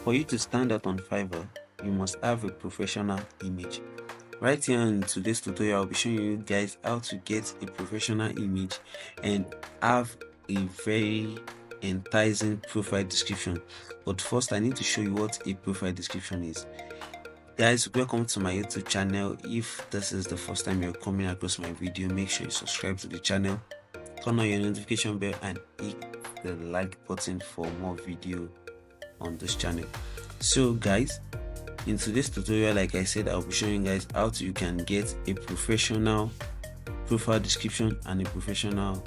For you to stand out on Fiverr, you must have a professional image. Right here in today's tutorial, I'll be showing you guys how to get a professional image and have a very enticing profile description. But first, I need to show you what a profile description is. Guys, welcome to my YouTube channel. If this is the first time you're coming across my video, make sure you subscribe to the channel, turn on your notification bell, and hit the like button for more video on this channel. So guys, in today's tutorial, like I said, I'll be showing you guys how you can get a professional profile description and a professional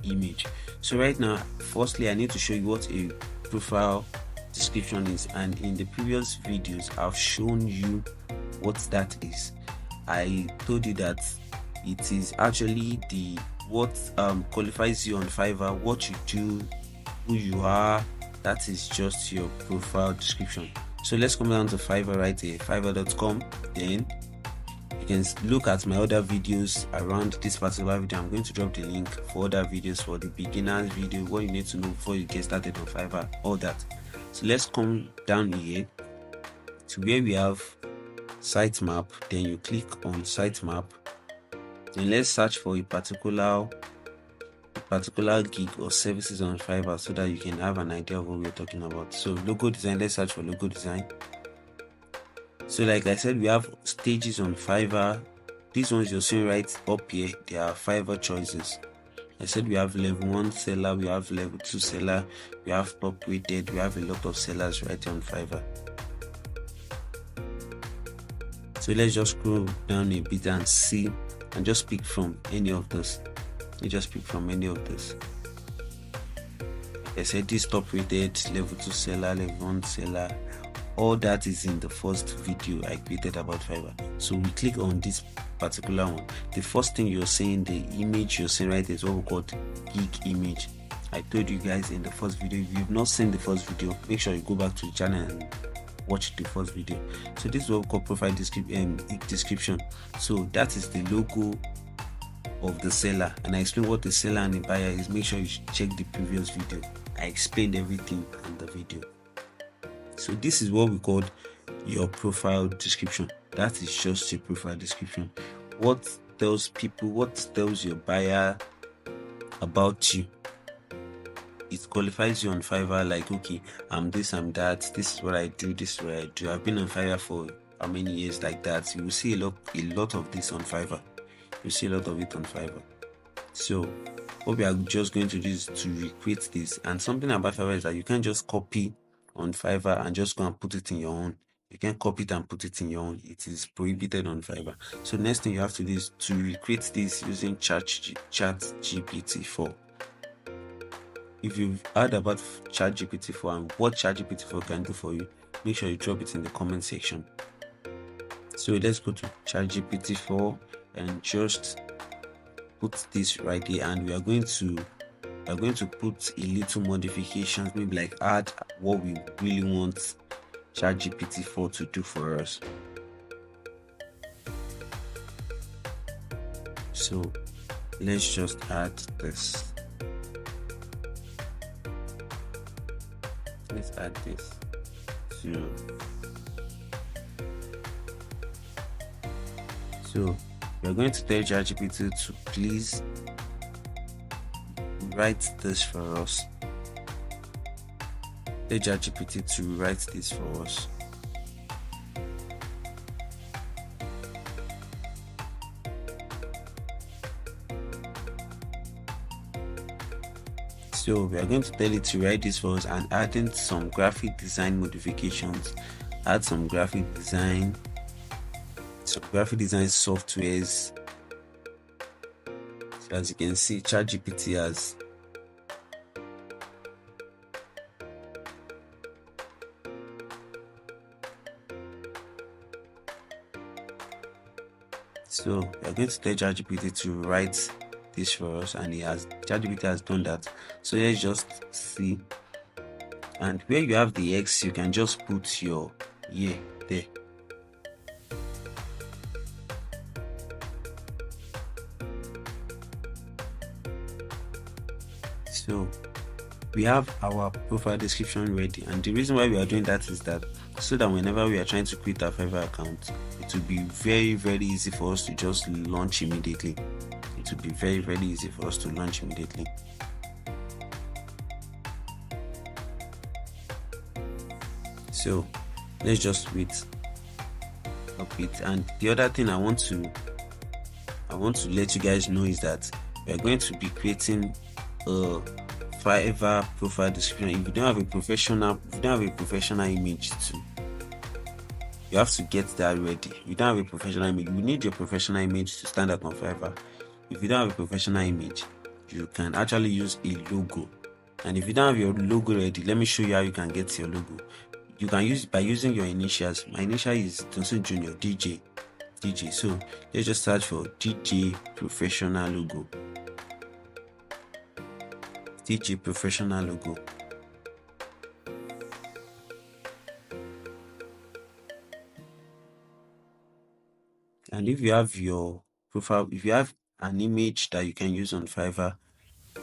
image. So right now, firstly, I need to show you what a profile description is, and in the previous videos I've shown you what that is. I told you that it is actually the what qualifies you on Fiverr, what you do, who you are. That is just your profile description. So let's come down to Fiverr right here, fiverr.com. Then you can look at my other videos around this particular video. I'm going to drop the link for other videos, for the beginners video, what you need to know before you get started on Fiverr, all that. So let's come down here to where we have sitemap. Then you click on sitemap. Then let's search for a particular gig or services on Fiverr so that you can have an idea of what we're talking about. So logo design, let's search for logo design. So like I said, we have stages on Fiverr. These ones you're seeing right up here, they are Fiverr choices. I said we have level 1 seller, we have level 2 seller, we have top rated, we have a lot of sellers right here on Fiverr. So let's just scroll down a bit and see, and just pick from any of this. You just pick from any of this. Like I said, this top rated, level 2 seller, level 1 seller, all that is in the first video I created about Fiverr. So we click on this particular one. The first thing you're seeing, the image you're seeing right, is what we call gig image. I told you guys in the first video, if you've not seen the first video, make sure you go back to the channel and watch the first video. So this is what we call profile description. So that is the logo of the seller, and I explain what the seller and the buyer is. Make sure you check the previous video. I explained everything in the video. So this is what we call your profile description. That is just your profile description. What tells people, what tells your buyer about you. It qualifies you on Fiverr, like, okay, I'm this, I'm that, this is what I do, this is what I do. I've been on Fiverr for how many years, like that. You will see a lot of this on Fiverr. You see a lot of it on Fiverr. So what we are just going to do is to recreate this. And something about Fiverr is that you can't just copy on Fiverr and just go and put it in your own. You can copy it and put it in your own. It is prohibited on Fiverr. So next thing you have to do is to recreate this using ChatGPT-4. If you've heard about ChatGPT-4 and what ChatGPT-4 can do for you, make sure you drop it in the comment section. So let's go to ChatGPT-4 and just put this right here, and we are going to put a little modifications, maybe like add what we really want ChatGPT-4 to do for us. So let's just add this. Let's add this. So we're going to tell ChatGPT to please write this for us. Tell ChatGPT to write this for us. So we are going to tell it to write this for us and adding some graphic design modifications. Add some graphic design softwares. So as you can see, ChatGPT has so we are going to tell ChatGPT to write this for us, and ChatGPT has done that. So let's just see, and where you have the X, you can just put your year there. So we have our profile description ready, and the reason why we are doing that is that so that whenever we are trying to create a Fiverr account, it will be very easy for us to just launch immediately. It will be very easy for us to launch immediately. So let's just wait a bit. And the other thing I want to let you guys know is that we are going to be creating a Fiverr profile description. If you don't have a professional image too, you have to get that ready. If you don't have a professional image, you need your professional image to stand out on Fiverr. If you don't have a professional image, you can actually use a logo. And if you don't have your logo ready, let me show you how you can get your logo. You can use it by using your initials. My initial is Johnson Junior DJ. So let's just search for DJ professional logo. DJ professional logo. And if you have your profile, if you have an image that you can use on Fiverr,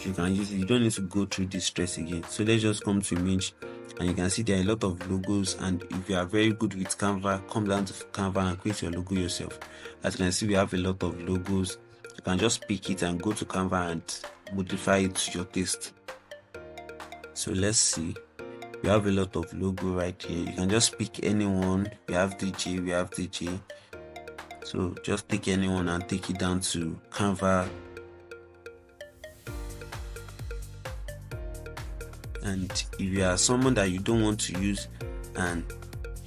you can use it. You don't need to go through this stress again. So let's just come to image, and you can see there are a lot of logos. And if you are very good with Canva, come down to Canva and create your logo yourself. As you can see, we have a lot of logos. You can just pick it and go to Canva and modify it to your taste. So let's see. We have a lot of logo right here. You can just pick anyone. We have DJ. So just take anyone and take it down to Canva. And if you are someone that you don't want to use and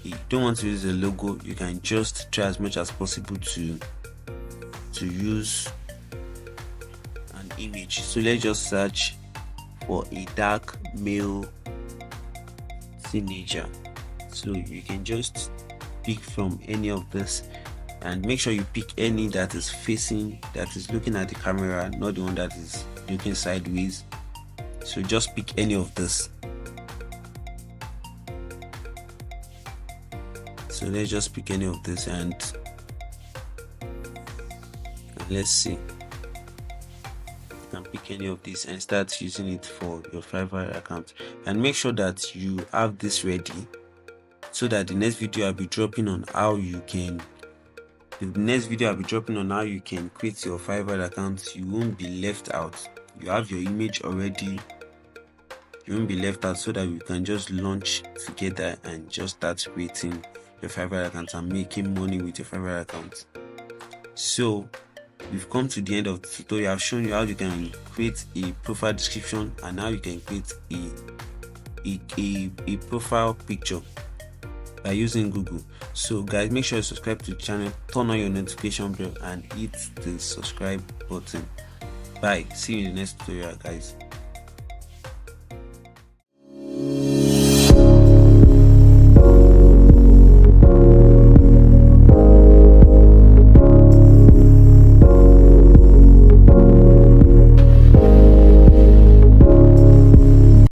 you don't want to use a logo, you can just try as much as possible to use an image. So let's just search for a dark male teenager. So you can just pick from any of this, and make sure you pick any that is looking at the camera, not the one that is looking sideways. So just pick any of this. So let's just pick any of this, and let's see. You can pick any of these and start using it for your Fiverr account. And make sure that you have this ready, so that the next video I'll be dropping on how you can create your Fiverr account, you won't be left out. You have your image already. You won't be left out, so that you can just launch together and just start creating your Fiverr account and making money with your Fiverr account. So we've come to the end of the tutorial. I've shown you how you can create a profile description and how you can create a profile picture by using Google. So guys, make sure you subscribe to the channel, turn on your notification bell, and hit the subscribe button. Bye. See you in the next tutorial, guys.